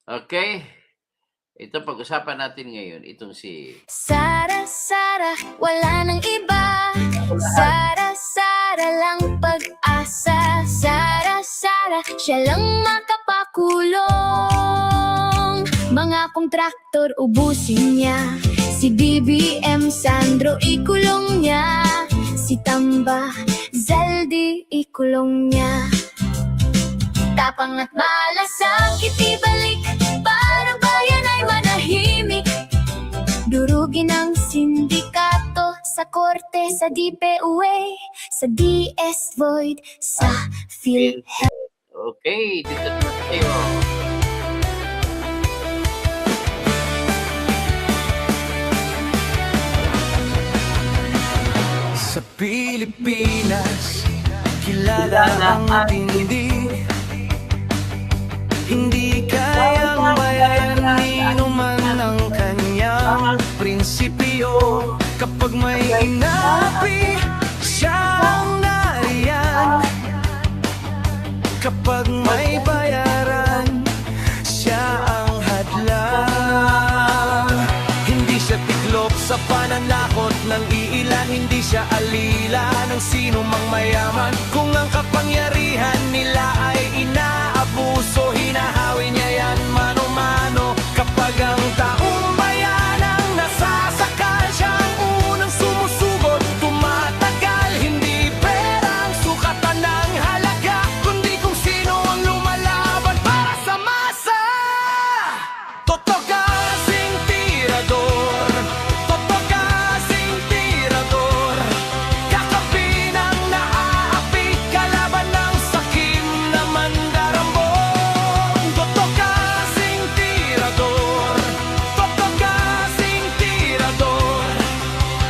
Okay, ito pag-usapan natin ngayon itong si Sara, Sara, wala nang iba. kauna-unahan. Sara, Sara lang pag-asa. Sara, Sara, siya lang makapakulong. Mga kontraktor ubusin niya. Si BBM Sandro ikulong niya. Si Tamba Zaldi ikulong niya. Tapang at malasakit ibalik para bayan ay manahimik. Durugin ang sindikato sa korte, sa DPUA, sa DS Void, sa PhilHealth. Okay, dito naman tayo. Sa Pilipinas, kilala Kilala ang ang tindi. Hindi kayang bayanin man ang kanyang prinsipyo. Kapag may inapi, siya ang nariyan. Kapag may bayaran, siya ang hadlang. Hindi siya tiklop sa pananakot ng iilan. Hindi siya alila ng sino mang mayaman. Kung ang kapangyarihan nila ay inaabuso, hinahawi niya yan mano-mano. Kapag ang taong bayan ang nasasakal, siya ang unang sumusugot, tumatagal. Hindi perang sukatan ng halaga, kundi kung sino ang lumalaban para sa masa. Totoo kasing tirador, totoo kasing tirador. Kakapi ng naaapi, kalaban ng sakim na mandarambong. Totoo kasing tirador, totoo kasing tirador.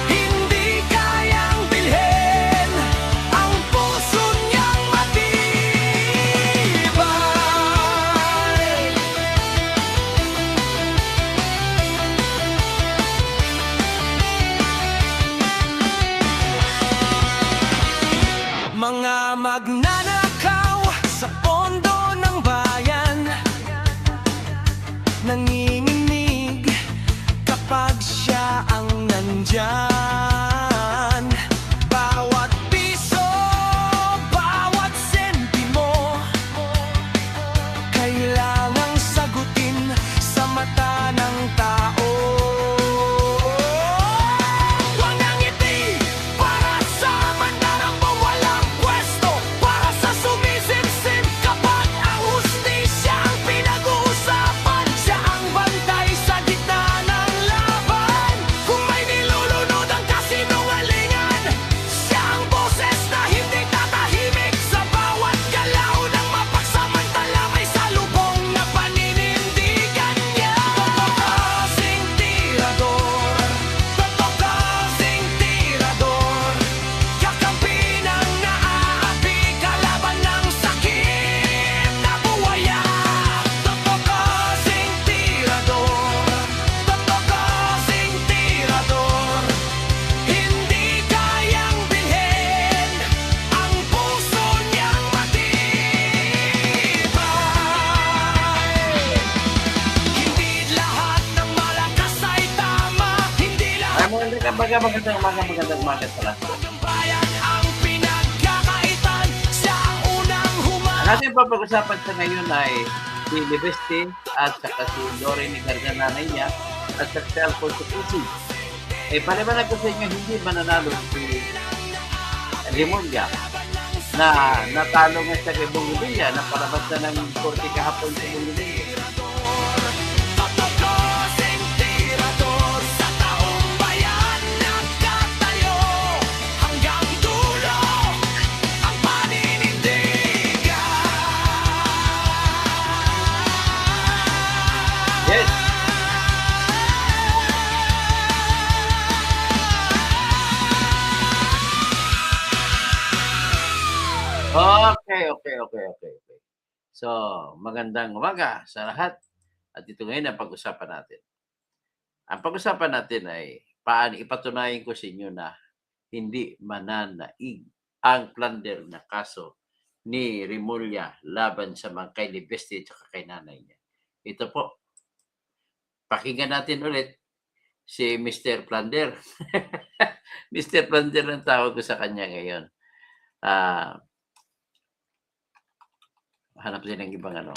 Hindi kayang bilhin ang puso niyang matibay. Mga magnanakaw sa pondo ng bayan, nanginginig kapag siya ang nandyan. Bawat piso, bawat sentimo, kailangang sagutin sa mata ng tao. Walang ngiti para sa mandarambong walang pwesto, para sa sumisimsim kapag ang hustisya ang pinag-uusapan. Siya ang bantay sa gitna ng laban. Kung may nilulunod ang kasinungalingan, siya ang boses na hindi tatahimik. Sa bawat galaw ng mapagsamantala may salubong na paninindigan niya. Totoo kasing tirador, totoo kasing tirador. Kakampi ng naaapi, kalaban ng sakit na buwaya. Totoo kasing tirador, totoo kasing tirador. Hindi kayang bilhin ang puso niyang matibay. Hindi lahat ng malakas ay tama. Hindi lahat Magandang umaga pala. ng bayan ang pinagkakaitan. Siya ang unang Ang humarap. ating papag-usapan sa ngayon ay si Libeste at saka si Lori ni nanay niya at sa cellphone sa Pusi. Paliwanag ko sa inyo, hindi mananalo si Rimulya na natalo nga sa kay Bungulilla na palabas na ng korte kahapon sa Bungulilla. Totoo kasing tirador, sa taong bayan nagtatayo. Hanggang dulo ang paninindigan. Yes! Okay. So, magandang umaga sa lahat at ito ngayon ang pag-usapan natin. Ang pag-usapan natin ay paano ipatunayan ko sa inyo na hindi mananaig ang plunder na kaso ni Rimulya laban sa mga kay Libeste at kay nanay niya. ito po. Pakinggan natin ulit si Mr. Plunder. Mr. Plunder ang tawag ko sa kanya ngayon. Hanap din ng ibang ano.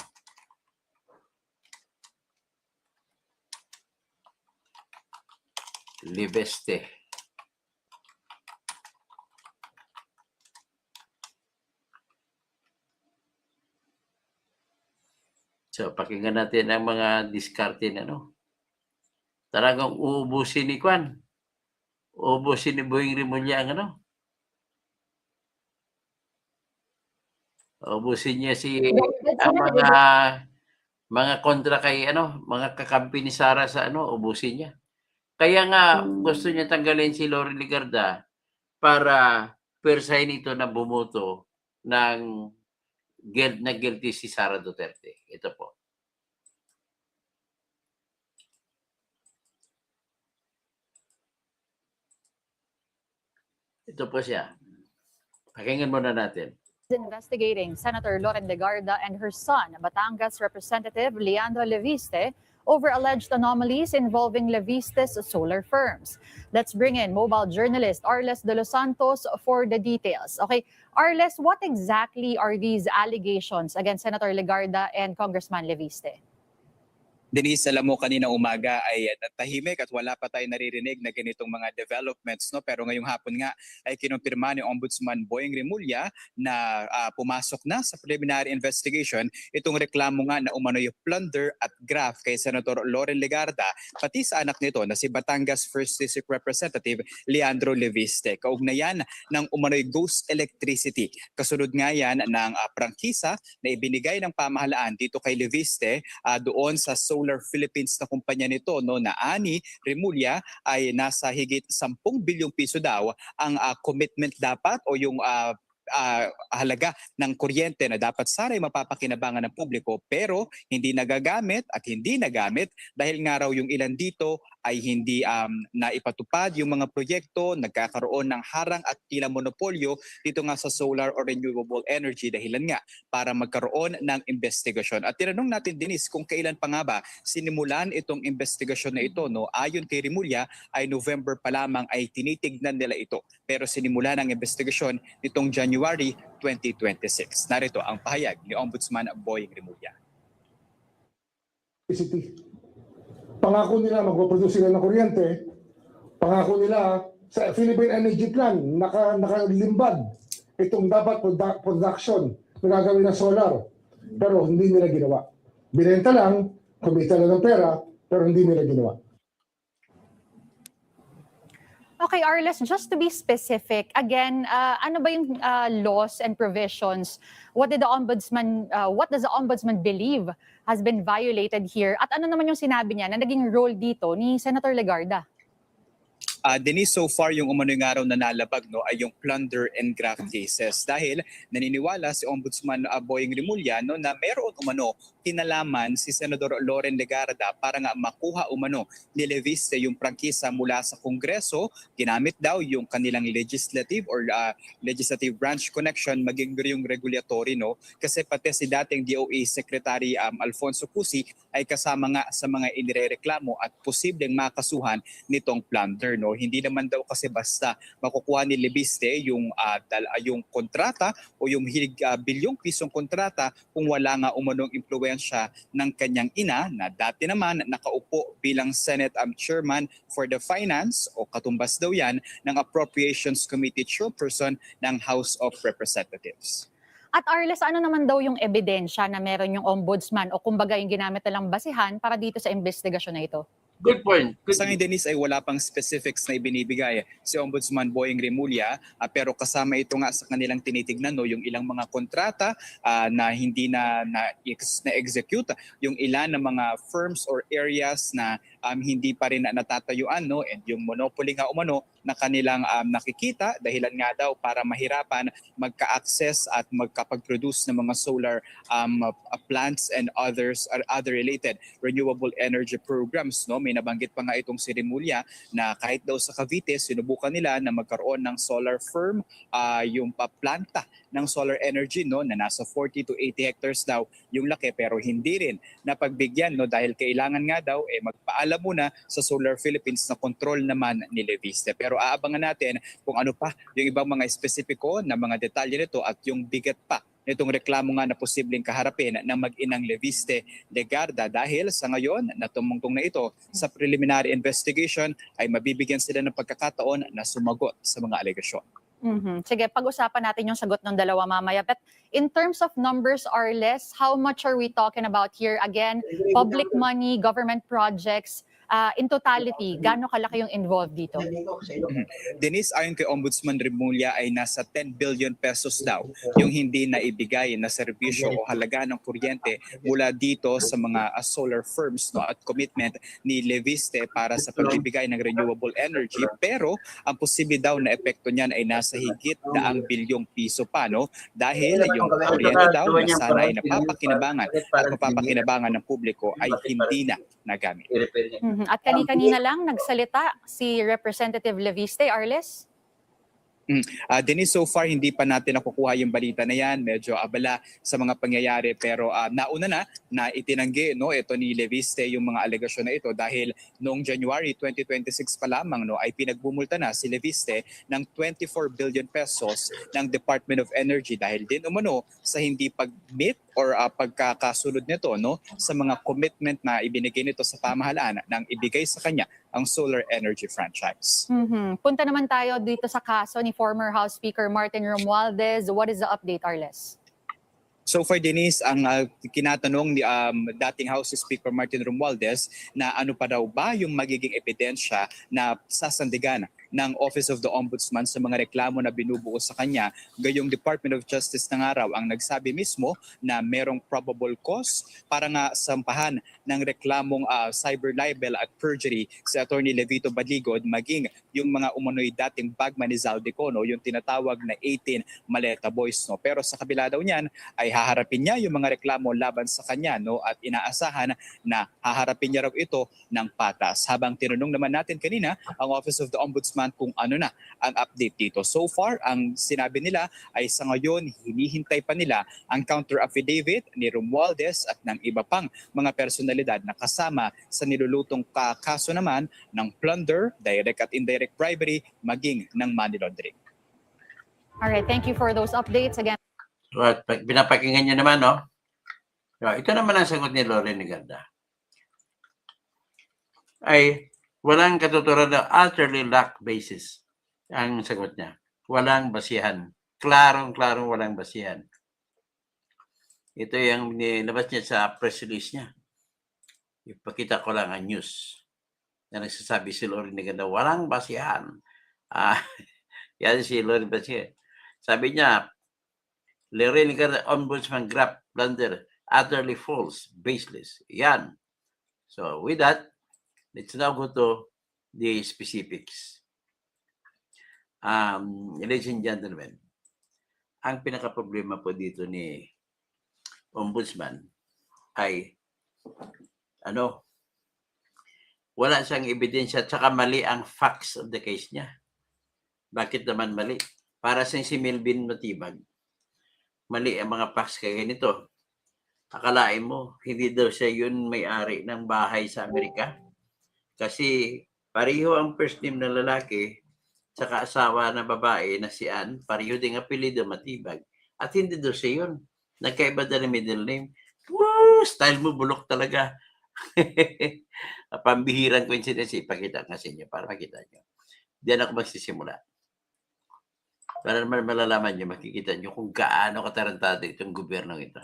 Libeste. So, pakinggan natin ang mga diskarte na ano. Talagang uubusin ni Kwan. Uubusin ni Boying Rimulya ang ano. Uubusin niya ang mga kontra kay ano, mga kakampi ni Sara sa ano, ubusin niya. Kaya nga gusto niya tanggalin si Lori Ligarda para persahin ito na bumuto ng guilty si Sara Duterte. Ito po. Ito po siya. Pakinggan muna natin. Investigating Senator Loren Legarda and her son, Batangas Representative Leandro Leviste, over alleged anomalies involving Leviste's solar firms. Let's bring in mobile journalist Arles de los Santos for the details. Okay, Arles, what exactly are these allegations against Senator Legarda and Congressman Leviste? Denise, alam mo kanina umaga ay tahimik at wala pa tayo naririnig na ganitong mga developments, no? Pero ngayong hapon nga ay kinumpirma ni Ombudsman Boying Rimulya na pumasok na sa preliminary investigation itong reklamo nga na umano'y plunder at graft kay Senator Loren Legarda pati sa anak nito na si Batangas 1st District Representative Leandro Leviste. Kaugnayan ng umano'y ghost electricity. Kasunod nga yan ng prangkisa na ibinigay ng pamahalaan dito kay Leviste doon sa Solar Philippines na kumpanya nito, no, na ani Rimulya ay nasa higit 10 bilyong piso daw ang commitment dapat o yung halaga ng kuryente na dapat sana ay mapapakinabangan ng publiko pero hindi nagagamit at hindi nagamit dahil nga raw yung ilan dito ay hindi naipatupad yung mga proyekto, nagkakaroon ng harang at tila monopolyo dito nga sa solar or renewable energy dahilan nga para magkaroon ng investigasyon. At tinanong natin Denise kung kailan pa nga ba sinimulan itong investigasyon na ito, no? Ayon kay Rimulya ay November pa lamang ay tinitignan nila ito pero sinimulan ang investigasyon nitong January 2026. Narito ang pahayag ni Ombudsman Boying Rimulya. Pangako nila magpo-produce sila ng kuryente, pangako nila sa Philippine Energy Plan, nakalimbad itong dapat production na gagawin ng solar. Pero hindi nila ginawa. Binenta lang, kumita lang ng pera, pero hindi nila ginawa. Okay, Arles, just to be specific, again, ano ba yung laws and provisions? What does the ombudsman believe has been violated here? At ano naman yung sinabi niya na naging role dito ni Senator Legarda? Denise, so far yung umano'y araw na nalabag, no, ay yung plunder and graft cases dahil naniniwala si Ombudsman Boying Rimulya, no, na meron umano kinalaman si Senador Loren Legarda para nga makuha umano ni Leviste yung prangkisa mula sa Kongreso. Ginamit daw yung kanilang legislative or legislative branch connection maging yung regulatory, no, kasi pati si dating DOE Secretary Alfonso Cusi ay kasama nga sa mga inirereklamo at posibleng makasuhan nitong plunder, no. Hindi naman daw kasi basta makukuha ni Leviste yung kontrata o yung bilyong pisong kontrata kung wala nga umanong impluwensya ng kanyang ina na dati naman nakaupo bilang Senate Chairman for the Finance o katumbas daw yan ng Appropriations Committee Chairperson ng House of Representatives. At Arles, ano naman daw yung ebidensya na meron yung ombudsman o kumbaga yung ginamit nilang basihan para dito sa investigasyon na ito? Good point. Sa ngayon, Denise, ay wala pang specifics na ibinibigay si Ombudsman Boying Rimulya pero kasama ito nga sa kanilang tinitignan, no, yung ilang mga kontrata na hindi na-execute, yung ilan ng mga firms or areas na hindi pa rin natatayuan, no? And yung monopoly nga umano na kanilang nakikita, dahilan nga daw para mahirapan magka-access at magkapag-produce ng mga solar plants and other related renewable energy programs, no? May nabanggit pa nga itong si Remulla na kahit daw sa Cavite sinubukan nila na magkaroon ng solar firm, yung planta ng solar energy, no, na nasa 40 to 80 hectares daw yung laki, pero hindi rin napagbigyan, no, dahil kailangan nga daw magpaalam muna sa Solar Philippines na control naman ni Leviste. Pero aabangan natin kung ano pa yung ibang mga espesipiko na mga detalye nito at yung bigat pa nitong reklamo nga na posibleng kaharapin ng mag-inang Leviste Legarda, dahil sa ngayon na tumungtong na ito sa preliminary investigation ay mabibigyan sila ng pagkakataon na sumagot sa mga alegasyon. Sige, pag-usapan natin yung sagot ng dalawa mamaya. But in terms of numbers or less, how much are we talking about here? Again, public money, government projects, in totality, gaano kalaki yung involved dito? Denise, ayon kay Ombudsman Remulla ay nasa 10 billion pesos daw yung hindi na ibigay na serbisyo o halaga ng kuryente mula dito sa mga solar firms, no, at commitment ni Leviste para sa pagbibigay ng renewable energy. Pero ang posible daw na epekto niyan ay nasa higit 100 bilyong piso pa, no, dahil yung kuryente daw na sana ay napapakinabangan at mapapakinabangan ng publiko ay hindi na nagamit. At kanina lang nagsalita si Representative Leviste, Arles? Denise, so far hindi pa natin nakukuha yung balita na yan. Medyo abala sa mga pangyayari, pero nauna na itinanggi, no, ito ni Leviste yung mga alegasyon na ito dahil noong January 2026 pa lamang, no, ay pinagbumulta na si Leviste ng 24 billion pesos ng Department of Energy dahil din umano sa hindi pag-meet or pagkakasunod nito, no, sa mga commitment na ibinigay nito sa pamahalaan nang ibigay sa kanya ang solar energy franchise. Punta naman tayo dito sa kaso ni former House Speaker Martin Romualdez. What is the update, Arles? So far, Denise, ang kinatanong ni dating House Speaker Martin Romualdez na ano pa daw ba yung magiging ebidensya na sasandigan ng Office of the Ombudsman sa mga reklamo na binubuo sa kanya. Gayong Department of Justice na nga raw ang nagsabi mismo na merong probable cause para nga sampahan ng reklamong cyber libel at perjury si Attorney Levito Baligod, maging yung mga umano'y dating bagman ni Zaldico, no, yung tinatawag na 18 Maleta Boys, no. Pero sa kabila daw niyan ay haharapin niya yung mga reklamo laban sa kanya, no, at inaasahan na haharapin niya raw ito ng patas. Habang tinanong naman natin kanina ang Office of the Ombudsman kung ano na ang update dito. So far, ang sinabi nila ay sa ngayon hinihintay pa nila ang counter affidavit ni Romualdez at ng iba pang mga personalidad na kasama sa nilulutong kaso naman ng plunder, direct at indirect bribery, maging ng money laundering. Alright, thank you for those updates. Again, So, at pinapakinggan nyo naman, no? So, ito naman ang sagot ni Loren Legarda. Ay walang katuturan na utterly lack basis ang sagot niya. Walang basihan. Klarong-klarong walang basihan. Ito yung nilabas niya sa press release niya. Ipakita ko lang ang news na nagsasabi si Loren Legarda, walang basihan. Yan si Loren Legarda. Sabi niya, Loren Legarda, Ombudsman Grab blunder, utterly false, baseless. Yan. So with that, let's now go to the specifics. Ladies and gentlemen, ang pinaka-problema po dito ni Ombudsman ay wala siyang ebidensya at saka mali ang facts of the case niya. Bakit naman mali? Para sa si Melvin Matibag, mali ang mga facts kaya ganito. Akalain mo, hindi daw siya yun may-ari ng bahay sa Amerika? Kasi pareho ang first name ng lalaki saka asawa ng babae na si Ann, pareho din ang apelyido Matibag. At hindi daw siya yun. Nagkaiba na ng middle name. Woo! Style mo, bulok talaga. Pambihirang coincidence. Ipakita nga sa inyo para makita nyo. Diyan ako magsisimula. Para naman malalaman nyo, makikita nyo kung gaano katarantado itong gobyernong ito.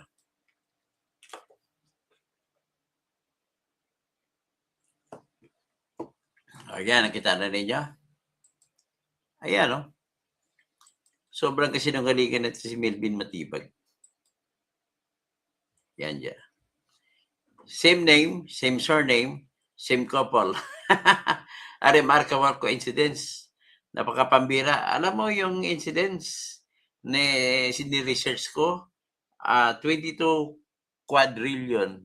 Ayan, nakita na ninyo. Ayan, no? Sobrang kasinungalingan natin si Melvin Matibag. Yan dyan. Same name, same surname, Same couple. A remarkable coincidence. Napakapambira. Alam mo yung incidents research ko, 22 quadrillion.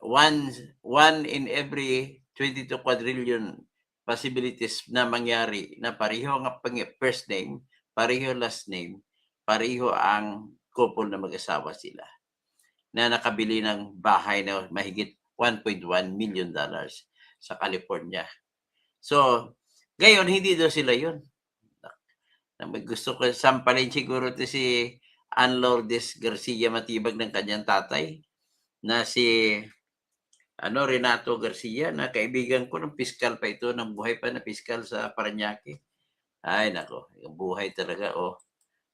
One in every 22 quadrillion possibilities na mangyari na pareho ang first name, pareho last name, pareho ang couple na mag-asawa sila na nakabili ng bahay na mahigit $1.1 million sa California. So, ngayon, hindi daw sila yun. Gusto ko sampalin siguro ito si Ann Lourdes Garcia Matibag ng kanyang tatay na si Renato Garcia na kaibigan ko ng piskal pa ito, ng buhay pa na piskal sa Parañaque. Ay, nako, yung buhay talaga, oh.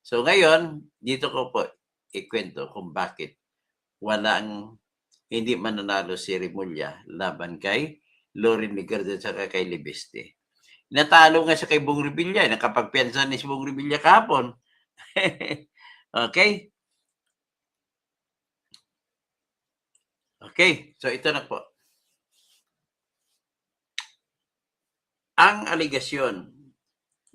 So, ngayon, dito ko po ikwento kung bakit hindi mananalo si Remulla laban kay Loren Legarda at saka kay Libeste. Natalo nga siya kay Bong Revilla. Nakapagpiansa ni si Bong Revilla kahapon. Okay? Okay, so ito na po. Ang aligasyon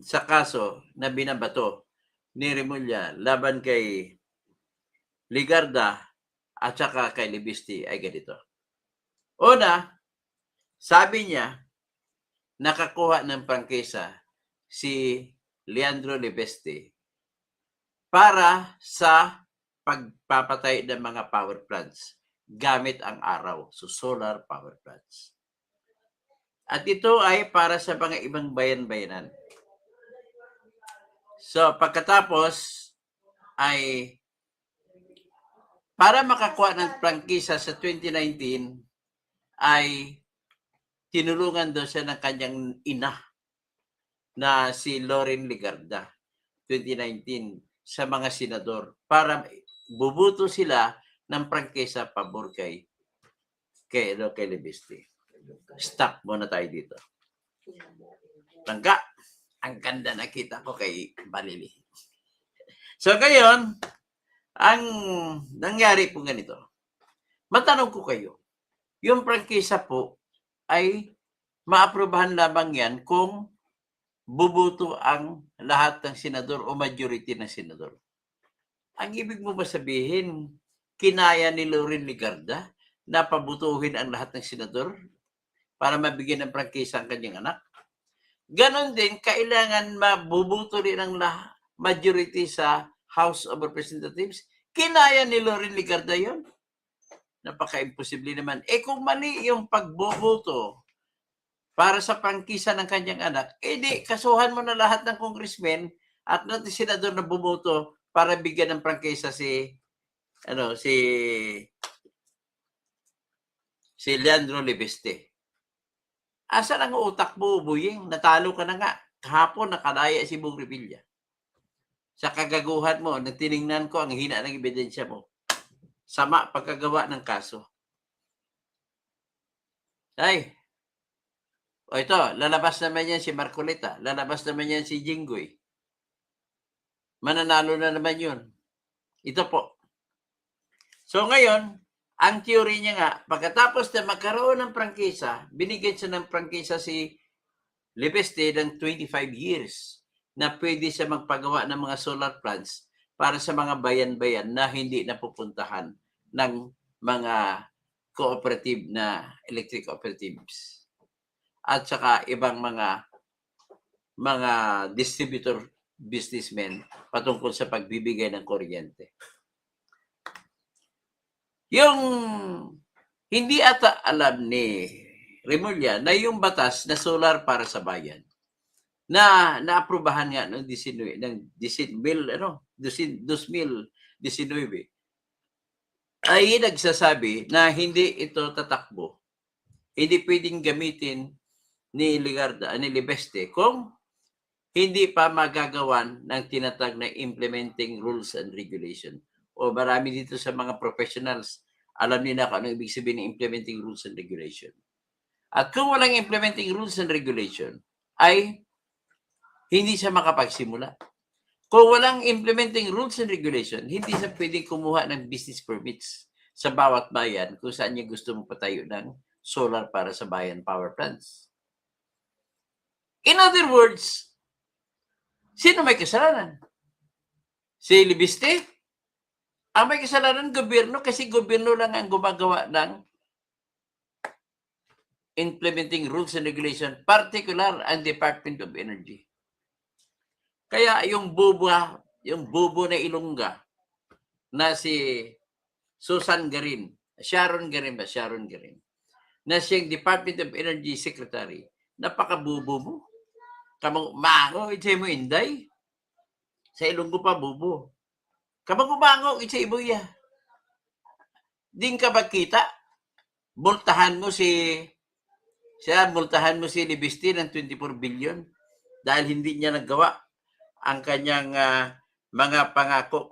sa kaso na binabato ni Remulla laban kay Legarda at saka kay Libiste ay ganito. Una, sabi niya, nakakuha ng prangkisa si Leandro Libeste para sa pagpapatay ng mga power plants gamit ang araw, so solar power plants. At ito ay para sa mga ibang bayan-bayanan. So pagkatapos ay para makakuha ng prangkisa sa 2019 ay tinulungan daw siya ng kanyang ina na si Loren Legarda 2019 sa mga senador para bubuto sila ng prangkisa pabor kay Libeste. Stop muna tayo dito. Tangka, ang ganda nakita ko kay Balili. So ngayon, ang nangyari po ganito. Matanong ko kayo, yung prangkisa po ay maaprubahan lamang yan kung bubuto ang lahat ng senador o majority ng senador. Ang ibig mo ba sabihin, kinaya ni Loren Legarda na pabutuhin ang lahat ng senador para mabigyan ng prangkisa ang kanyang anak? Ganon din, kailangan mabubuto rin ang majority sa House of Representatives. Kinaya ni Loren Legarda yun. Napaka-imposible naman. Kung mali yung pagboboto para sa prangkisa ng kanyang anak, di, kasuhan mo na lahat ng congressmen at ng senador na bumoto para bigyan ng prangkisa si Leandro Libeste. Asan ang utak mo, Buying? Natalo ka na nga. Kahapon nakalaya si Bong Revilla. Sa kagaguhan mo, nagtiningnan ko ang hina ng ebidensya mo. Sama pagkagawa ng kaso. Ay, ito, lalabas naman yan si Marcoleta. Lalabas naman yan si Jinggoy. Mananalo na naman yun. Ito po. So ngayon, ang theory niya nga, pagkatapos na magkaroon ng prangkisa, binigyan siya ng prangkisa si Libeste ng 25 years na pwede siya magpagawa ng mga solar plants para sa mga bayan-bayan na hindi napupuntahan ng mga cooperative na electric cooperatives at saka ibang mga distributor businessmen patungkol sa pagbibigay ng kuryente. Yung hindi ata alam ni Remulla na yung batas na solar para sa bayan na naaprubahan nga ng 2019 ay nagsasabi na hindi ito tatakbo. Hindi pwedeng gamitin ni Libeste kung hindi pa magagawan ng tinatag na implementing rules and regulation. O marami dito sa mga professionals, alam nila kung ano ibig sabihin ng implementing rules and regulation. At kung walang implementing rules and regulation, ay hindi siya makapagsimula. Kung walang implementing rules and regulation, hindi siya pwedeng kumuha ng business permits sa bawat bayan kung saan niya gusto mong patayo ng solar para sa bayan power plants. In other words, sino may kasalanan? Si Libiste? Ang may kasalanan, gobyerno, kasi gobyerno lang ang gumagawa ng implementing rules and regulation, particular ang Department of Energy. Kaya yung bubo na Ilongga na si Susan Garin, Sharon Garin, na siyang Department of Energy Secretary, napakabubo mo. Kamang mango, itsay mo inday. Sa Ilonggo pa, bubo. Kamang umango, itsay mo ya. Din ka magkita, multahan mo si Libiste ng 24 billion dahil hindi niya nagawa ang kanyang mga pangako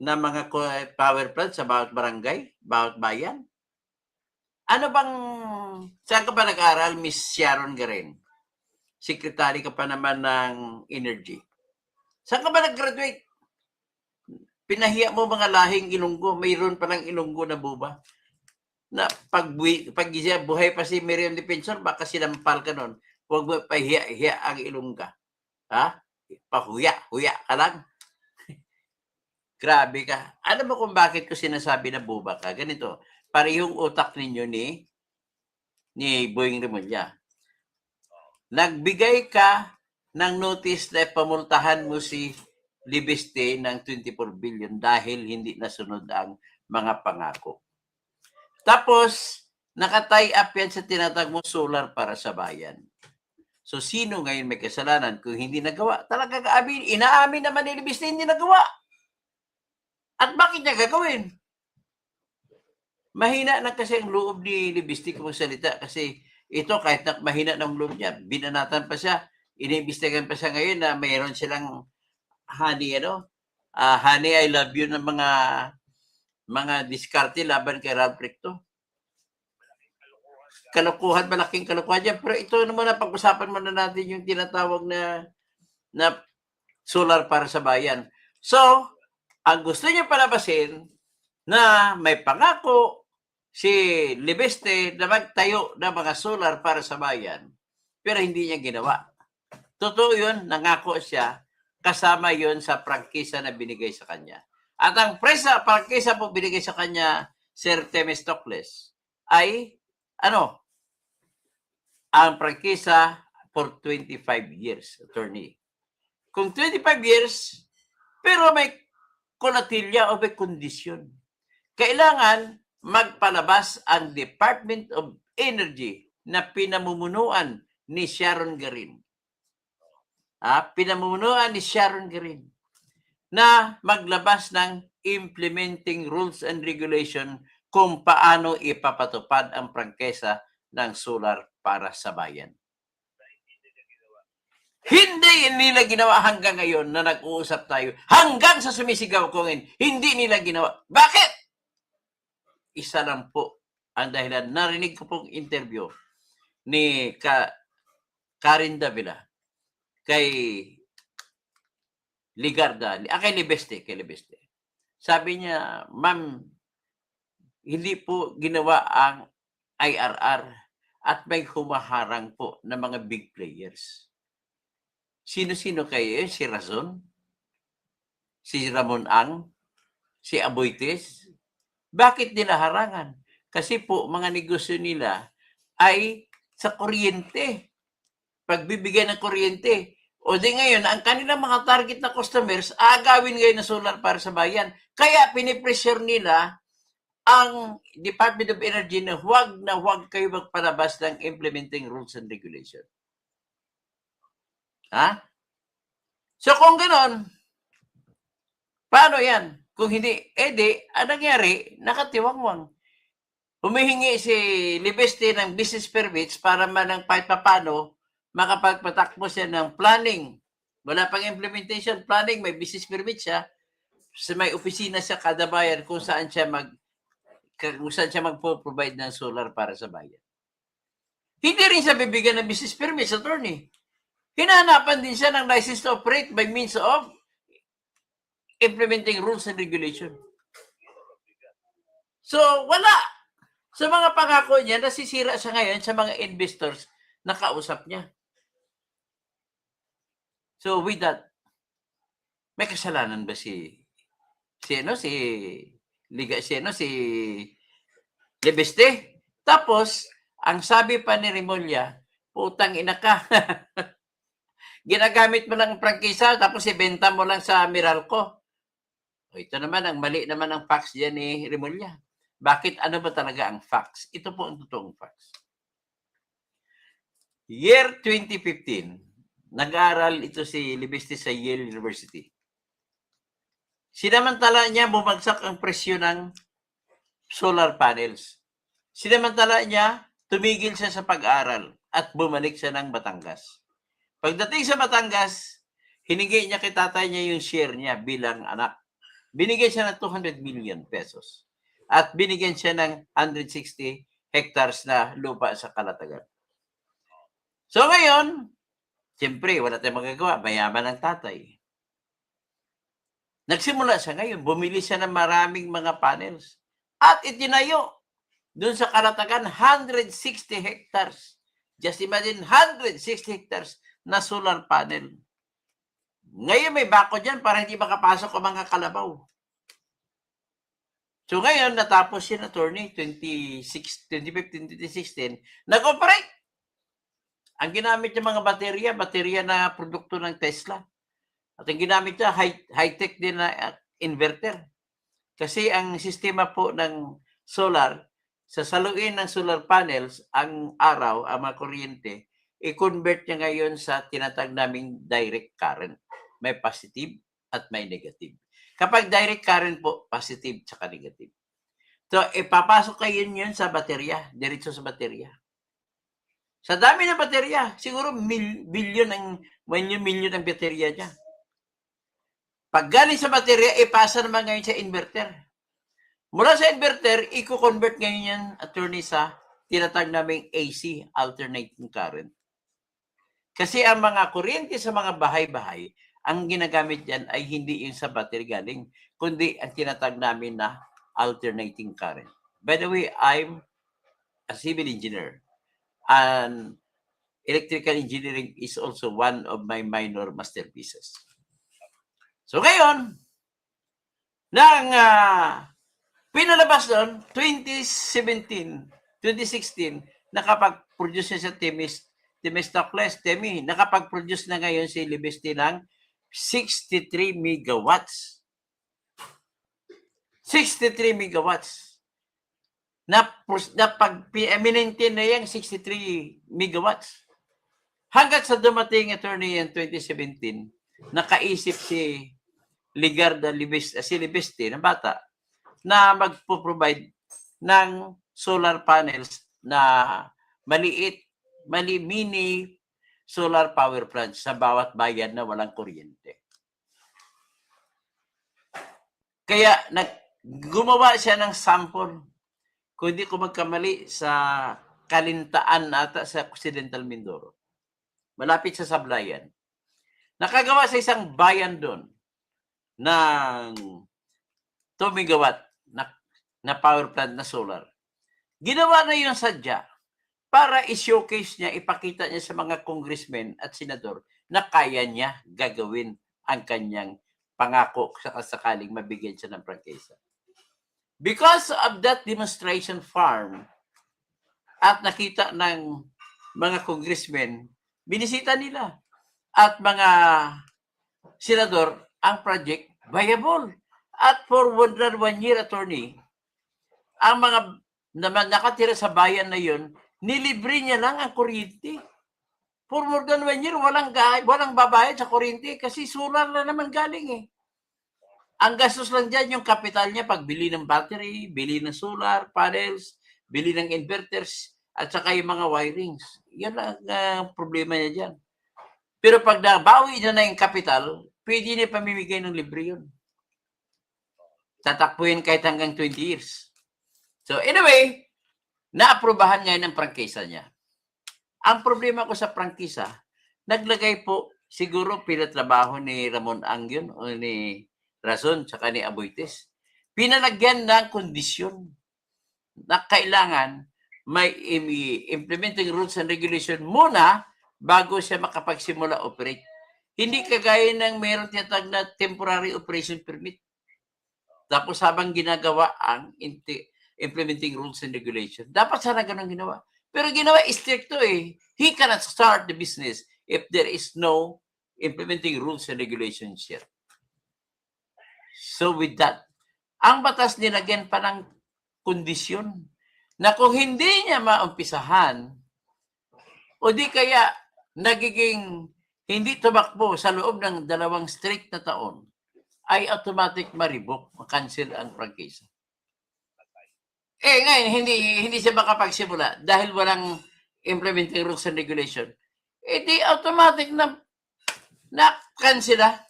na mga power plant sa bawat barangay, bawat bayan. Ano bang, saan ka ba nag-aral, Miss Sharon Garin? Secretary ka pa naman ng Energy. Saan ka ba nag-graduate? Pinahiya mo mga lahing Ilonggo. Mayroon pa ng Ilonggo na buba. Na pag buhay pa si Miriam Defensor, baka sinampal ka nun. Huwag mo pahiya ang Ilongga. Ha? Pahuya ka lang. Grabe ka. Alam mo kung bakit ko sinasabi na buba ka? Ganito, parehong utak ninyo ni Boying Remulla. Nagbigay ka ng notice na pamultahan mo si Libiste ng 24 billion dahil hindi nasunod ang mga pangako. Tapos, nakatay up yan sa tinatawag mo solar para sa bayan. So, sino ngayon may kasalanan kung hindi nagawa? Talaga inaamin naman ni Libiste hindi nagawa. At bakit niya gagawin? Mahina na kasi ang loob ni Libiste kung salita kasi ito kahit na mahina ng loob niya, binanatan pa siya, iniimbestigahan pa siya ngayon na mayroon silang honey I love you ng mga diskarte laban kay Ralph Recto. Malaking kalokohan dyan. Pero ito naman na pag-usapan muna natin yung tinatawag na solar para sa bayan. So, ang gusto niya palabasin na may pangako si Libiste na magtayo ng mga solar para sa bayan, pero hindi niya ginawa. Totoo yun, nangako siya, kasama yun sa prangkisa na binigay sa kanya. At ang prangkisa po binigay sa kanya, Sir Temistocles, ay, ang prangkisa for 25 years, attorney. Kung 25 years, pero may kolatilya o may kondisyon. Kailangan magpalabas ang Department of Energy na pinamumunuan ni Sharon Garin. Pinamumunuan ni Sharon Garin na maglabas ng implementing rules and regulation kung paano ipapatupad ang prangkesa ng solar para sa bayan. Hindi nila ginawa hanggang ngayon na nag-uusap tayo. Hanggang sa sumisigaw ko ngayon, hindi nila ginawa. Bakit? Isa lang po ang dahilan. Narinig ko pong interview ni Karen Davila kay Ligarda, kay Libeste. Sabi niya, ma'am, hindi po ginawa ang IRR at may humaharang po ng mga big players. Sino-sino kayo? Si Razon? Si Ramon Ang? Si Aboites? Bakit nila harangan? Kasi po, mga negosyo nila ay sa kuryente. Pagbibigay ng kuryente. O di ngayon, ang kanilang mga target na customers, agawin ngayon na solar para sa bayan. Kaya pinipressure nila ang Department of Energy na huwag kayo magpalabas ng implementing rules and regulation. So kung ganon, paano yan? Kung hindi, ang nangyari, nakatiwangwang. Humihingi si Libeste ng business permits para manang kahit papano makapagpatakbo siya ng planning. Wala pang implementation planning, may business permit siya. May opisina siya kada bayan kung saan siya magpo-provide ng solar para sa bayan. Hindi rin siya bibigyan ng business permits, attorney. Hinahanapan din siya ng license to operate by means of implementing rules and regulation. So, wala. Sa mga pangako niya, nasisira siya ngayon sa mga investors na kausap niya. So with that, may kasalanan ba si Lebeste? Tapos, ang sabi pa ni Remulla, putang ina ka. Ginagamit mo lang ang prangkisa, tapos ibenta mo lang sa Meralco. O, ito naman, ang mali naman ang facts diyan ni Remulla. Bakit? Ano ba talaga ang facts? Ito po ang totoong facts. Year 2015, nag-aaral ito si Lebeste sa Yale University. Sinamantala niya bumagsak ang presyo ng solar panels. Sinamantala niya, tumigil siya sa pag-aaral at bumalik siya ng Batangas. Pagdating sa Batangas, hinigay niya kay tatay niya yung share niya bilang anak. Binigyan siya ng 200 million pesos. At binigyan siya ng 160 hectares na lupa sa Calatagan. So ngayon, siyempre, wala tayong magagawa. Mayaman ang tatay. Nagsimula siya ngayon. Bumili siya ng maraming mga panels. At itinayo doon sa Calatagan, 160 hectares. Just imagine, 160 hectares na solar panel. Ngayon may bako dyan para hindi makapasok ang mga kalabaw. So ngayon, natapos yun, attorney, 2015-2016, nag-operate. Ang ginamit niya mga baterya na produkto ng Tesla. At ang ginamit niya, high-tech din na inverter. Kasi ang sistema po ng solar, sa saluin ng solar panels, ang araw, ang mga kuryente, i-convert niya ngayon sa tinatag naming direct current. May positive at may negative. Kapag direct current po, positive at negative. So, ipapasok kayo yun sa baterya, diretso sa baterya. Sa dami ng baterya, siguro milyon ang baterya niya. Pag galing sa baterya, ipasa naman ngayon sa inverter. Mula sa inverter, i-convert ngayon yan, attorney, sa tinatag naming AC, alternating current. Kasi ang mga kuryente sa mga bahay-bahay, ang ginagamit yan ay hindi yung sa battery galing, kundi ang tinatag namin na alternating current. By the way, I'm a civil engineer. And electrical engineering is also one of my minor masterpieces. So ngayon, nang pinalabas doon, 2016, nakapag-produce siya sa Temistocles, nakapag-produce na ngayon si Lebeste ng 63 megawatts. 63 megawatts. Minentain na yan 63 megawatts. Hanggat sa dumating, attorney, in 2017, nakaisip si Lebeste, ng bata, na magpo-provide ng solar panels na mini solar power plants sa bawat bayan na walang kuryente. Kaya gumawa siya ng sample, kung hindi ko magkamali, sa Kalintaan ata sa Occidental Mindoro. Malapit sa Sablayan. Nakagawa sa isang bayan doon ng 2 megawatt na power plant na solar. Ginawa na yun sadya para i-showcase niya, ipakita niya sa mga congressmen at senador na kaya niya gagawin ang kanyang pangako sa sakaling mabigyan siya ng prangkisa. Because of that demonstration farm at nakita ng mga congressmen, binisita nila at mga senador, ang project viable. At for 1 year, attorney, ang mga nakatira sa bayan na yun, nilibre niya lang ang kuryente. For more than 1 year, walang babayad sa kuryente kasi solar na naman galing eh. Ang gastos lang dyan, yung capital niya, pagbili ng battery, bili ng solar panels, bili ng inverters, at saka yung mga wirings. Yan ang problema niya dyan. Pero pag nabawi niya na yung capital, pwede niya pamimigay ng libre yun. Tatakbuhin kahit hanggang 20 years. So anyway, naaprubahan ngayon ang prangkisa niya. Ang problema ko sa prangkisa, naglagay po, siguro pinatrabaho ni Ramon Angyon o ni Razon, tsaka ni Aboites. Pinalagyan ng kondisyon na kailangan may implementing rules and regulation muna bago siya makapagsimula operate. Hindi kagaya ng meron tinatawag na temporary operation permit. Tapos habang ginagawa ang implementing rules and regulation. Dapat sana ganun ginawa. Pero ginawa stricto eh. He cannot start the business if there is no implementing rules and regulations yet. So with that, ang batas nilagyan pa ng kondisyon na kung hindi niya maumpisahan o di kaya nagiging hindi tumakbo sa loob ng 2 strict na taon, ay automatic ma-revoke, ma-cancel ang prangkisa. Eh ngayon, hindi siya makapagsimula dahil walang implementing rules and regulation. Eh di automatic na cancela.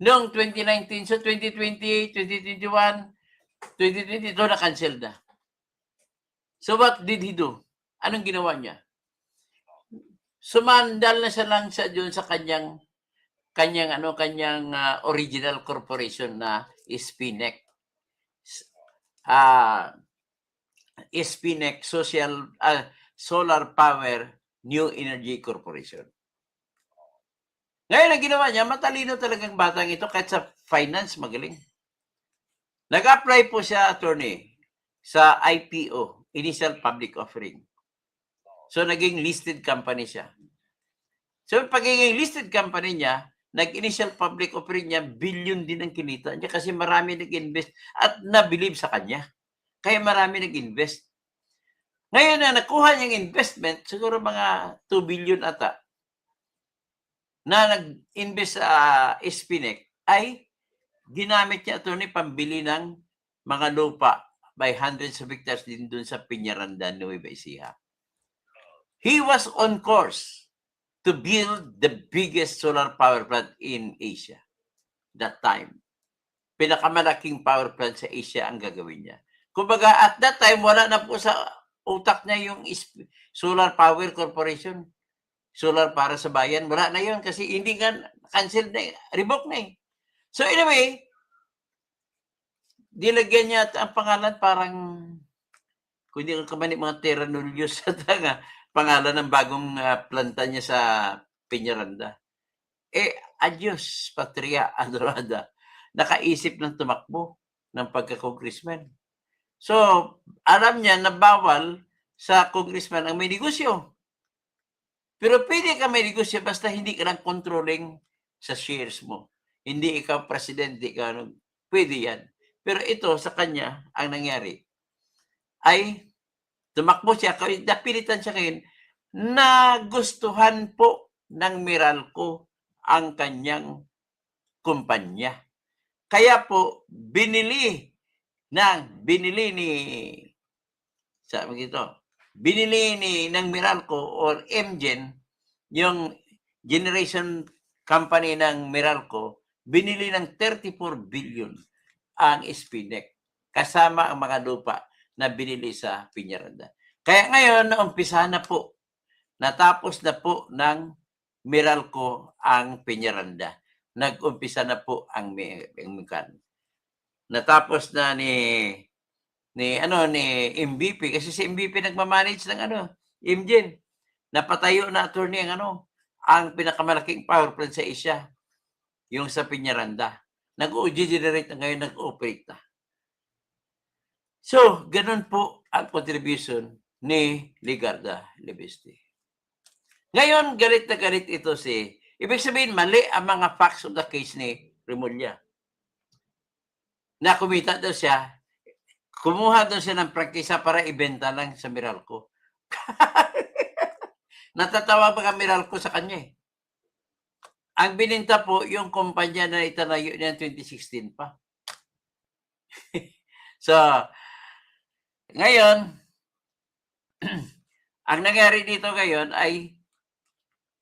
Noong 2019, so 2020, 2021, 2022 na-cancel na. So what did he do? Anong ginawa niya? Sumandal na siya lang sa doon sa kanyang original corporation na SPNEC. SPNEC Solar Power New Energy Corporation. Ngayon ang ginawa niya, matalino talagang batang ito kahit sa finance magaling. Nag-apply po siya, attorney, sa IPO, Initial Public Offering. So naging listed company siya. So pagiging listed company niya, nag-initial public offering niya, billion din ang kinita niya kasi marami nag-invest at na-believe sa kanya. Kaya marami nag-invest. Ngayon na nakuha niyang investment, siguro mga 2 billion ata, na nag-invest sa SPNEC, ay ginamit niya ito ni pambili ng mga lupa by hundreds of hectares din dun sa Peñaranda, Nueva Ecija. He was on course to build the biggest solar power plant in Asia that time. Pinakamalaking power plant sa Asia ang gagawin niya. Kumbaga, at that time, wala na po sa utak niya yung Solar Power Corporation. Solar para sa bayan. Wala na yun kasi hindi nga cancel na, revoke na eh. So anyway, dilagyan niya ang pangalan parang, kung hindi ko kamani mga Terra Nullius at pangalan ng bagong planta niya sa Peñaranda. Eh, adios, Patria Adorada. Nakaisip ng tumakbo ng pagka-congressman. So, alam niya na bawal sa congressman ang may negosyo. Pero pwede ka may negosyo basta hindi ka lang controlling sa shares mo. Hindi ikaw presidente, pwede yan. Pero ito sa kanya, ang nangyari, ay tumakbo siya, napilitan siya ngayon, nagustuhan po ng Meralco ang kanyang kumpanya. Kaya po, binili ng Meralco or MGen, yung generation company ng Meralco, binili ng 34 billion ang SPNEC kasama ang mga lupa na binili sa Peñaranda. Kaya ngayon, naumpisahan na po, natapos na po ng Meralco ang Peñaranda. Nag-umpisa na po ang Mekan. Natapos na ni MVP kasi si MVP nagmamanage ng MGen. Napatayo na attorney ang pinakamalaking power plant sa Asia, yung sa Peñaranda. Nag-generate na ngayon, nag-operate na. So, ganun po ang contribution ni Ligarda Leviste. Ngayon, galit na galit ito ibig sabihin, mali ang mga facts of the case ni Remulla. Na kumita daw siya, kumuha daw siya ng prangkisa para ibenta lang sa Meralco. Natatawa pa ang Meralco sa kanya eh. Ang bininta po yung kumpanya na itanayo niya 2016 pa. So, ngayon, ang nangyari dito ngayon ay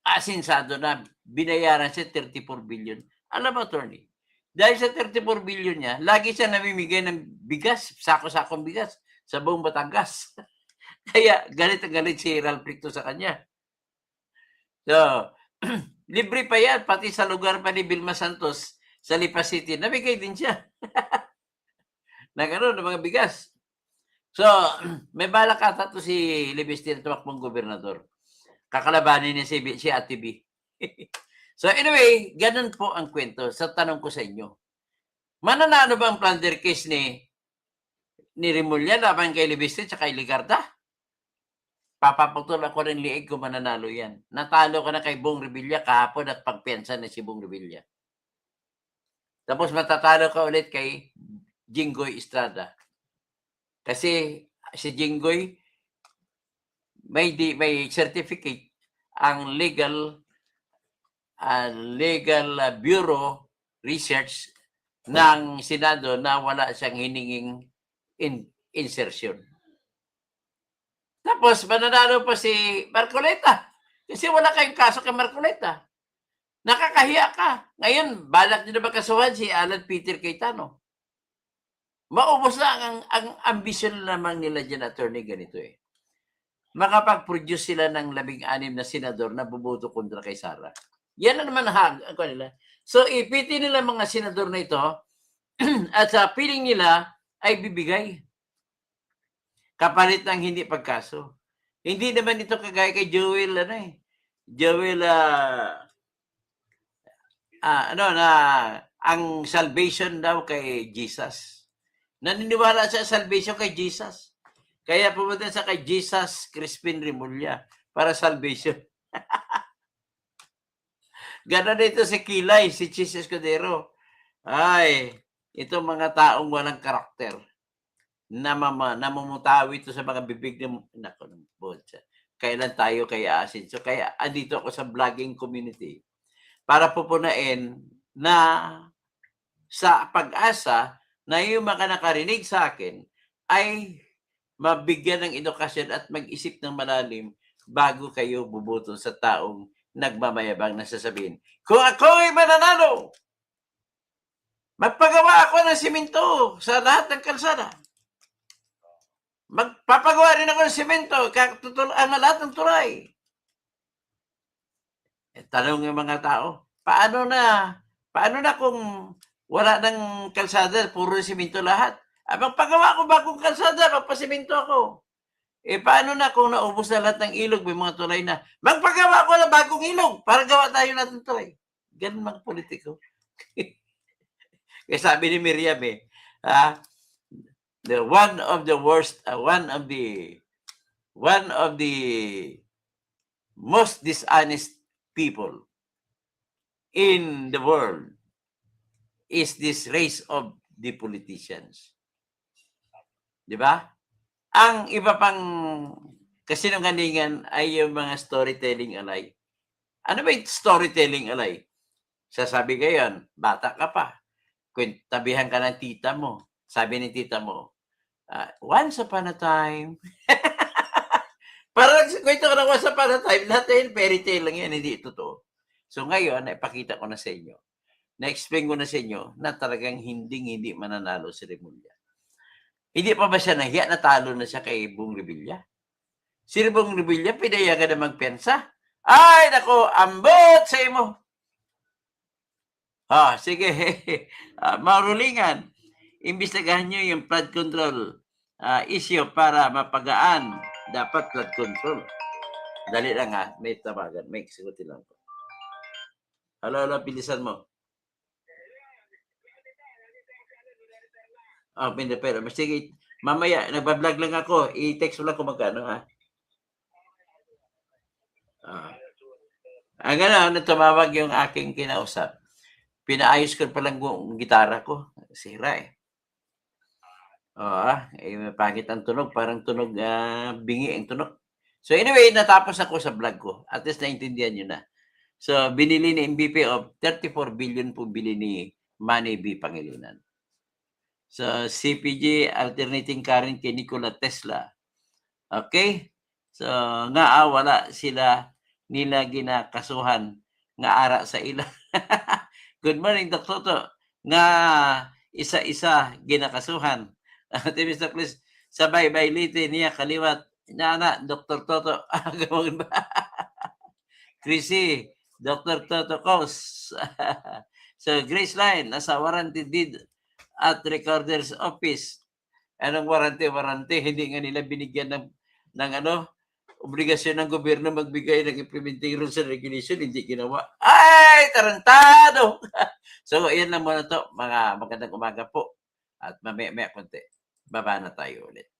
asinsado na binayaran siya 34 billion. Alam mo, attorney, dahil sa 34 billion niya, lagi siya namimigay ng bigas, sako-sakong bigas sa buong Batangas. Kaya galit na galit si Ralph Ricto sa kanya. So, libre pa yan, pati sa lugar pa ni Vilma Santos sa Lipa City, namigay din siya. Ng mga bigas. So, may balak ata to si Libiste na tumakbong gobernador. Kakalabanin niya si Ate B. So anyway, ganun po ang kwento. Sa tanong ko sa inyo, mananalo ba ang plunder case ni Remulla laban kay Libiste at kay Ligarda? Papaputol ako ng liig kung mananalo yan. Natalo ka na kay Bong Revilla kahapon at pagpiansa na si Bong Revilla. Tapos matatalo ka ulit kay Jinggoy Estrada. Kasi si Jinggoy may certificate ang legal bureau research ng Senado na wala siyang hininging insertion. Tapos mananalo pa si Marcoleta kasi wala kayong kaso kay Marcoleta. Nakakahiya ka. Ngayon, balak nyo na ba kasuhan si Alan Peter Cayetano? Maubos na ang ambisyon naman nila dyan, attorney, ganito eh. Makapag-produce sila ng 16 na senador na buboto kontra kay Sara. Yan na naman ang nila. So, ipiti nila mga senador na ito at sa piling nila ay bibigay. Kapalit ng hindi pagkaso. Hindi naman ito kagaya kay Joel, ang salvation daw kay Jesus. Naniniwala siya salvation kay Jesus. Kaya pumunta sa kay Jesus Crispin Remulla para salvation. Ganon dito si Kilay, si Chis Escudero. Ay, ito mga taong walang karakter. Namumutawi ito sa mga bibig ng nako ng bolsa. Kailan tayo kaya asin? So kaya andito ako sa vlogging community para pupunain na sa pag-asa na yung mga nakarinig sa akin ay mabigyan ng edukasyon at mag-isip ng malalim bago kayo buboto sa taong nagmamayabang na sasabihin, kung ako ay mananalo, magpagawa ako ng simento sa lahat ng kalsada. Magpapagawa rin ako ng simento ang lahat ng tulay. Tanong ng mga tao, paano na kung wala ng kalsada, puro simento lahat? Magpagawa ako bagong kalsada, magpasimento ako. Paano na kung naubos na lahat ng ilog, may mga tulay na, magpagawa ako ng bagong ilog para gawa tayo natin tulay. Ganun mga politiko. Kaya sabi ni Miriam one of the most dishonest people in the world is this race of the politicians. Di ba? Ang iba pang kasinungalingan ay yung mga storytelling alay. Ano ba yung storytelling alay? Sasabi ngayon, bata ka pa. Tabihan ka ng tita mo. Sabi ni tita mo, once upon a time. Parang kwento ka ng once upon a time, lahat yun fairy tale lang yan, hindi totoo. So ngayon, naipakita ko na sa inyo, na-explain ko na sa inyo na talagang hindi mananalo si Remulla. Hindi pa ba siya nahiya na talo na siya kay Bong Revilla? Si Bong Revilla, pinayagan na magpensa. Ay, nako, ambot sa imo. Sige. Marulingan. Imbestigahan nyo yung flood control issue para mapagaan. Dapat flood control. Dali lang may tawagan. May sagutin lang po. Hello, bilisan mo. Pero sige, mamaya, nagbablog lang ako. I-text mo lang kung magkano, Ang gano'n, tumawag yung aking kinausap. Pinaayos ko pa lang yung gitara ko. Sira pangit ang tunog. Parang tunog, bingi ang tunog. So anyway, natapos ako sa vlog ko. At least naintindihan nyo na. So, binili ni MVP of 34 billion po bili ni Manny B. Pangilinan. So, CPG alternating current kay Nikola Tesla. Okay? So, wala nila ginakasuhan nga ara sa ila. Good morning, Dr. Toto. Nga isa-isa ginakasuhan. Mr. Chris, sabay litin niya kaliwat. Dr. Toto. Gawin ba? Chrissy, Dr. Toto Kos. So, Grace Line, nasa warranty deed at recorder's office. Anong warranty? Hindi nga nila binigyan ng ano, obligasyon ng gobyerno magbigay ng implementing rules and regulation, hindi ginawa. Ay, tarantado! So, yan lang muna to. Mga magandang umaga po. At mamaya-maya konti, baba na tayo ulit.